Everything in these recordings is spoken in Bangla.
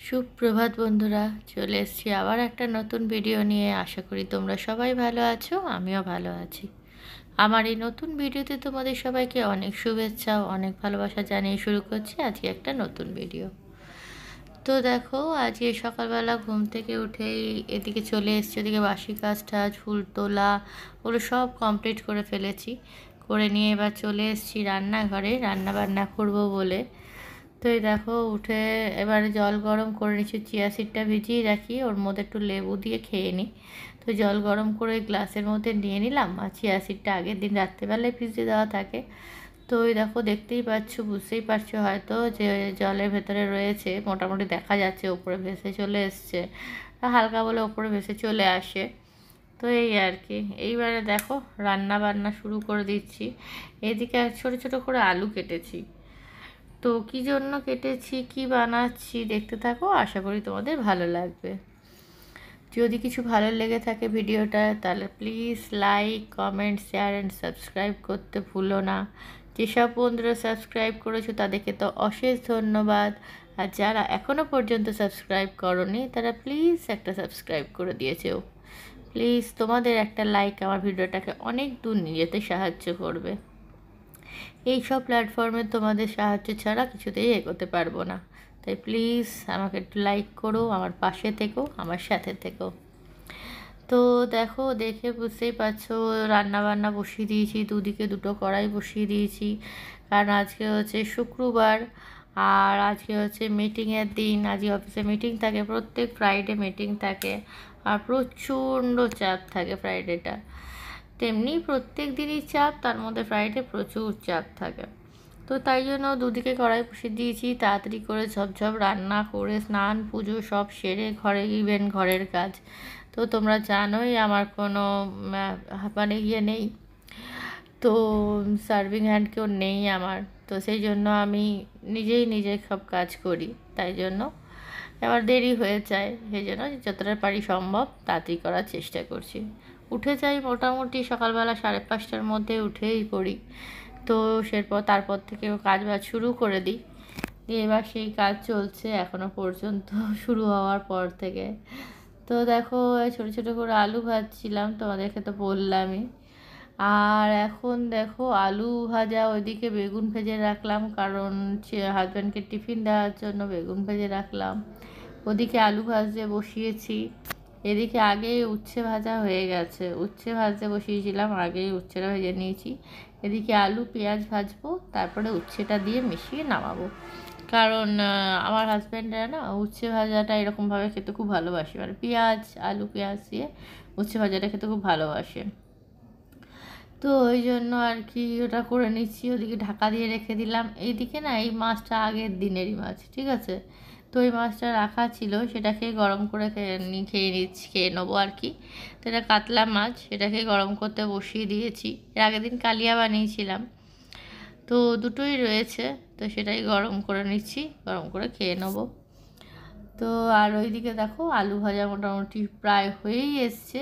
সুপ্রভাত বন্ধুরা, চলে এসেছি আবার একটা নতুন ভিডিও নিয়ে। আশা করি তোমরা সবাই ভালো আছো, আমিও ভালো আছি। আমার এই নতুন ভিডিওতে তোমাদের সবাইকে অনেক শুভেচ্ছা ও অনেক ভালোবাসা জানিয়ে শুরু করছি আজকে একটা নতুন ভিডিও। তো দেখো, আজকে সকালবেলা ঘুম থেকে উঠেই এদিকে চলে এসেছি, ওদিকে বাসি কাজ টাজ ফুল তোলা ওগুলো সব কমপ্লিট করে ফেলেছি। করে নিয়ে এবার চলে এসেছি রান্নাঘরে, রান্না বান্না করবো বলে। তো এই দেখো উঠে এবারে জল গরম করে নিচ্ছি, চিয়া সিডটা ভিজিয়ে রাখি, ওর মধ্যে একটু লেবু দিয়ে খেয়ে নিই। তো জল গরম করে গ্লাসের মধ্যে নিয়ে নিলাম, আর চিয়া সিডটা আগের দিন রাত্রেবেলায় ভিজিয়ে দেওয়া থাকে। তো ওই দেখো, দেখতেই পাচ্ছ, বুঝতেই পারছো হয়তো যে জলের ভেতরে রয়েছে, মোটামুটি দেখা যাচ্ছে ওপরে ভেসে চলে এসছে, হালকা বলে ওপরে ভেসে চলে আসে। তো এই আর কি, এইবারে দেখো রান্না বান্না শুরু করে দিচ্ছি। এদিকে ছোট ছোট করে আলু কেটেছি। তো কী জন্য কেটেছি, কি বানাচ্ছি দেখতে থাকো, আশা করি তোমাদের ভালো লাগবে। যদি কিছু ভালো লেগে থাকে ভিডিওটা, তাহলে please like, comment, share and subscribe করতে ভুলো না। যেসব বন্ধুরা সাবস্ক্রাইব করেছো তাদেরকে তো অশেষ ধন্যবাদ। আর যারা এখনও পর্যন্ত সাবস্ক্রাইব করোনি তারা প্লিজ একটা সাবস্ক্রাইব করে দিয়েছো। প্লিজ তোমাদের একটা লাইক আমার ভিডিওটাকে অনেক দূর নিয়ে যেতে সাহায্য করবে। এই সব প্ল্যাটফর্মে তোমাদের সাহায্য ছাড়া কিছুতেই এগোতে পারবো না। তাই প্লিজ আমাকে একটু লাইক করো, আমার পাশে থেকো, আমার সাথে থেকো। তো দেখো, দেখে বুঝতেই পারছো রান্না বান্না বসিয়ে দিয়েছি, দুদিকে দুটো কড়াই বসিয়ে দিয়েছি। কারণ আজকে হচ্ছে শুক্রবার, আর আজকে হচ্ছে মিটিংয়ের দিন। আজকে অফিসে মিটিং থাকে, প্রত্যেক ফ্রাইডে মিটিং থাকে, আর প্রচণ্ড চাপ থাকে ফ্রাইডেটা। তেমনি প্রত্যেক দিনই চাপ, তার মধ্যে ফ্রাইডে প্রচুর চাপ থাকে। তো তাই জন্য দুদিকে কড়াই বসিয়ে দিয়েছি, তাড়াতাড়ি করে ঝপঝপ রান্না করে স্নান পুজো সব সেরে ঘরে, ইভেন ঘরের কাজ তো তোমরা জানোই আমার কোনো মানে ইয়ে নেই, তো সার্ভিং হ্যান্ড কেউ নেই আমার। তো সেই জন্য আমি নিজেই সব কাজ করি, তাই জন্য এবার দেরি হয়ে যায়। সেই জন্য যতটা পারি সম্ভব তাড়াতাড়ি করার চেষ্টা করছি। উঠে যাই মোটামুটি সকালবেলা 5:30টার মধ্যে উঠেই পড়ি। তো তারপর থেকে কাজ বাজ শুরু করে দিই। দিয়ে এবার সেই কাজ চলছে এখনও পর্যন্ত শুরু হওয়ার পর থেকে। তো দেখো, ছোটো ছোটো করে আলু ভাজছিলাম, তোমাদেরকে তো বললামই। আর এখন দেখো আলু ভাজা, ওইদিকে বেগুন ভেজে রাখলাম, কারণ হাজব্যান্ডকে টিফিন দেওয়ার জন্য বেগুন ভেজে রাখলাম। ওদিকে আলু ভাজতে বসিয়েছি। এদিকে আগেই উচ্ছে ভাজা হয়ে গেছে, উচ্ছে ভাজতে বসিয়েছিলাম, আগেই উচ্ছেটা ভেজে নিয়েছি। এদিকে আলু পেঁয়াজ ভাজবো, তারপরে উচ্ছেটা দিয়ে মিশিয়ে নামাবো। কারণ আমার হাজব্যান্ডরা না উচ্ছে ভাজাটা এরকমভাবে খেতে খুব ভালোবাসে, মানে পেঁয়াজ, আলু পেঁয়াজ দিয়ে উচ্ছে ভাজাটা খেতে খুব ভালোবাসে। তো ওই জন্য আর কি ওটা করে নিচ্ছি, ওদিকে ঢাকা দিয়ে রেখে দিলাম। এইদিকে না এই মাছটা আগের দিনেরই মাছ, ঠিক আছে। তো এই মাছটা রাখা ছিল, সেটাকে গরম করে খেয়ে নেবো আর কি। তো এটা কাতলা মাছ, সেটাকে গরম করতে বসিয়ে দিয়েছি। এর আগের দিন কালিয়া বানিয়েছিলাম, তো দুটোই রয়েছে, তো সেটাই গরম করে নিচ্ছি, গরম করে খেয়ে নেবো। তো আর ওইদিকে দেখো আলু ভাজা মোটামুটি প্রায় হয়েই এসছে,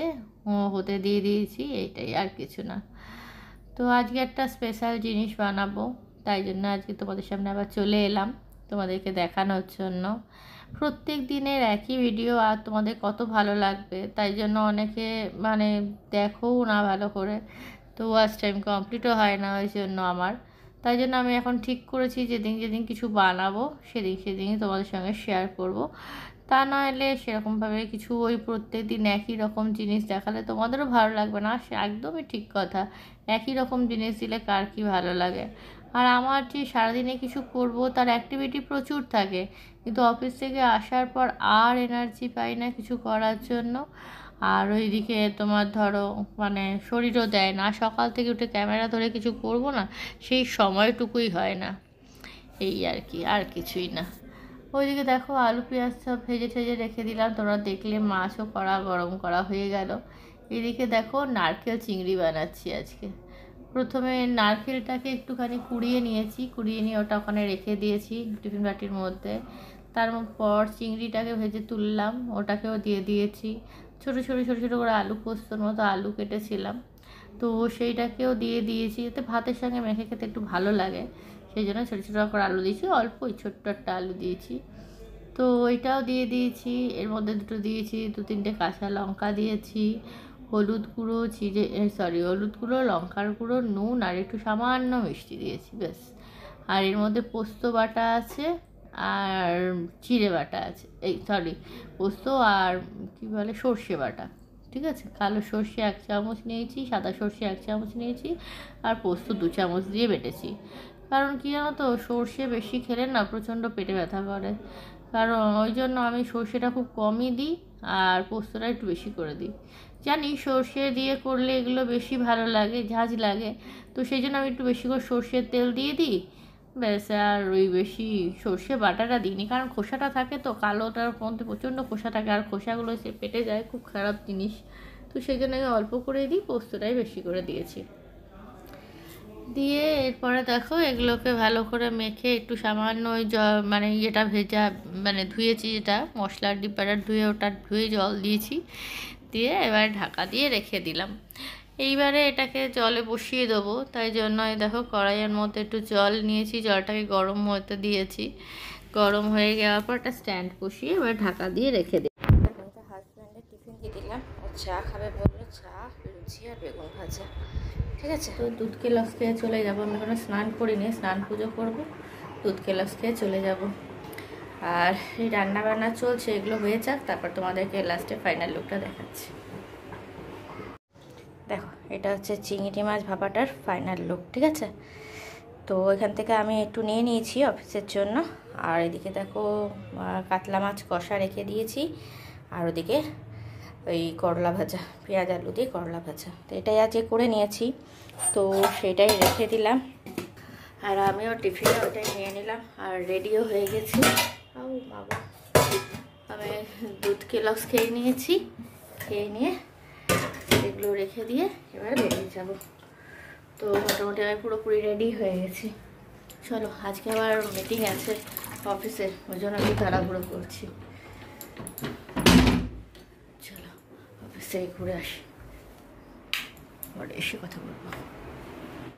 হতে দিয়ে দিয়েছি, এইটাই আর কিছু না। তো আজকে একটা স্পেশাল জিনিস বানাবো, তাই জন্য আজকে তোমাদের সামনে আবার চলে এলাম তোমাদেরকে দেখানোর জন্য। প্রত্যেক দিনের একই ভিডিও আর তোমাদের কত ভালো লাগবে, তাই জন্য অনেকে মানে দেখোও না ভালো করে, তো ওয়াচ টাইম কমপ্লিটও হয় না ওই জন্য আমার। তাই জন্য আমি এখন ঠিক করেছি যেদিন যেদিন কিছু বানাবো সেদিনই তোমাদের সঙ্গে শেয়ার করব। তা নইলে সেরকমভাবে কিছু ওই প্রত্যেক দিন একই রকম জিনিস দেখালে তোমাদেরও ভালো লাগবে না, সে একদমই ঠিক কথা। একই রকম জিনিস দিলে কার কী ভালো লাগে। আর আমার যে সারাদিনে কিছু করব তার অ্যাক্টিভিটি প্রচুর থাকে, কিন্তু অফিস থেকে আসার পর আর এনার্জি পাই না কিছু করার জন্য। আর ওইদিকে তোমার ধরো মানে শরীরও দেয় না, সকাল থেকে উঠে ক্যামেরা ধরে কিছু করব না, সেই সময়টুকুই হয় না। এই আর কি, আর কিছুই না। ওইদিকে দেখো আলু পেঁয়াজ সব ভেজে ঠেজে রেখে দিলাম, তোমরা দেখলে মাছও গরম করা হয়ে গেল। এদিকে দেখো নারকেল চিংড়ি বানাচ্ছি আজকে। প্রথমে নারকেলটাকে একটুখানি কুড়িয়ে নিয়েছি, কুড়িয়ে নিয়ে ওটা ওখানে রেখে দিয়েছি টিফিন বাটির মধ্যে। তারপর চিংড়িটাকে ভেজে তুললাম, ওটাকেও দিয়ে দিয়েছি। ছোটো ছোটো ছোটো ছোটো করে আলু পোস্তর মতো আলু কেটেছিলাম, তো সেইটাকেও দিয়ে দিয়েছি, যাতে ভাতের সঙ্গে মেখে খেতে একটু ভালো লাগে, সেই জন্য ছোটো ছোটো করে আলু দিয়েছি, অল্প ছোট্ট একটা আলু দিয়েছি। তো ওইটাও দিয়ে দিয়েছি। এর মধ্যে দুটো দিয়েছি 2-3টে কাঁচা লঙ্কা দিয়েছি, হলুদ গুঁড়ো, হলুদ গুঁড়ো, লঙ্কার গুঁড়ো, নুন আর একটু সামান্য মিষ্টি দিয়েছি, ব্যাস। আর এর মধ্যে পোস্ত বাটা আছে আর জিরে বাটা আছে, পোস্ত আর কী বলে সর্ষে বাটা, ঠিক আছে। কালো সর্ষে 1 চামচ নিয়েছি, সাদা সর্ষে 1 চামচ নিয়েছি, আর পোস্ত 2 চামচ দিয়ে বেটেছি। কারণ কী জানো তো, সর্ষে বেশি খেলে না প্রচণ্ড পেটে ব্যথা করে, কারণ ওই জন্য আমি সর্ষেটা খুব কমই দিই আর পোস্তটা একটু বেশি করে দিই। জানি সর্ষে দিয়ে করলে এগুলো বেশি ভালো লাগে, ঝাঁঝ লাগে, তো সেই জন্য আমি একটু বেশি করে সর্ষের তেল দিয়ে দিই, ব্যাস। আর ওই বেশি সর্ষে বাটাটা দিইনি, কারণ খোসাটা থাকে তো, কালোটার মধ্যে প্রচণ্ড খোসা থাকে, আর খোসাগুলো সে পেটে যায়, খুব খারাপ জিনিস, তো সেই জন্য আমি অল্প করেই দিই, পোস্তটাই বেশি করে দিয়েছি। দিয়ে এরপরে দেখো এগুলোকে ভালো করে মেখে একটু সামান্য ওই মানে ইয়েটা ভেজা, মানে ধুয়েছি যেটা মশলার ডিব্বাটা ধুয়ে জল দিয়েছি, দিয়ে এবার ঢাকা দিয়ে রেখে দিলাম। এইবারে এটাকে জলে বসিয়ে দেবো, তাই জন্য এই দেখো কড়াইয়ের মধ্যে একটু জল নিয়েছি, জলটাকে গরম হতে দিয়েছি। গরম হয়ে যাওয়ার পর একটা স্ট্যান্ড বসিয়ে এবার ঢাকা দিয়ে রেখে দিই। হাজব্যান্ডের টিফিন দিয়ে দিলাম, ও চা খাবে বললো, চা, লুচি আর বেগুন ভাজা, ঠিক আছে। তো দুধ কেলাস খেয়ে চলে যাবো, আমি এখনো স্নান করিনি, স্নান পুজো করবো, দুধ কেলাস খেয়ে চলে যাব। আর এই রান্না বান্না চলছে, এগুলো হয়ে যাক, তারপর তোমাদেরকে লাস্টে ফাইনাল লুকটা দেখাচ্ছি। দেখো এটা হচ্ছে চিংড়ি মাছ ভাপাটার ফাইনাল লুক, ঠিক আছে। তো এখান থেকে আমি একটু নিয়ে নিয়েছি অফিসের জন্য, আর এদিকে দেখো কাতলা মাছ কষা রেখে দিয়েছি, আর ওদিকে ওই করলা ভাজা, পেঁয়াজ আলু দিয়ে করলা ভাজা, তো এটাই আজকে করে নিয়েছি, তো সেটাই রেখে দিলাম। আর আমিও টিফিনে ওটাই নিয়ে নিলাম, আর রেডিও হয়ে গেছি। বাবা, আমি দুধ কেলক্স খেয়ে নিয়েছি, খেয়ে নিয়ে এগুলো রেখে দিয়ে এবার বেরিয়ে যাব। তো মোটামুটি আমি পুরোপুরি রেডি হয়ে গেছি। চলো, আজকে আবার মিটিং আছে অফিসে, ওই জন্য একটু তাড়াহুড়ো করছি। চলো অফিস থেকে ঘুরে আসি, পরে এসে কথা বলবো।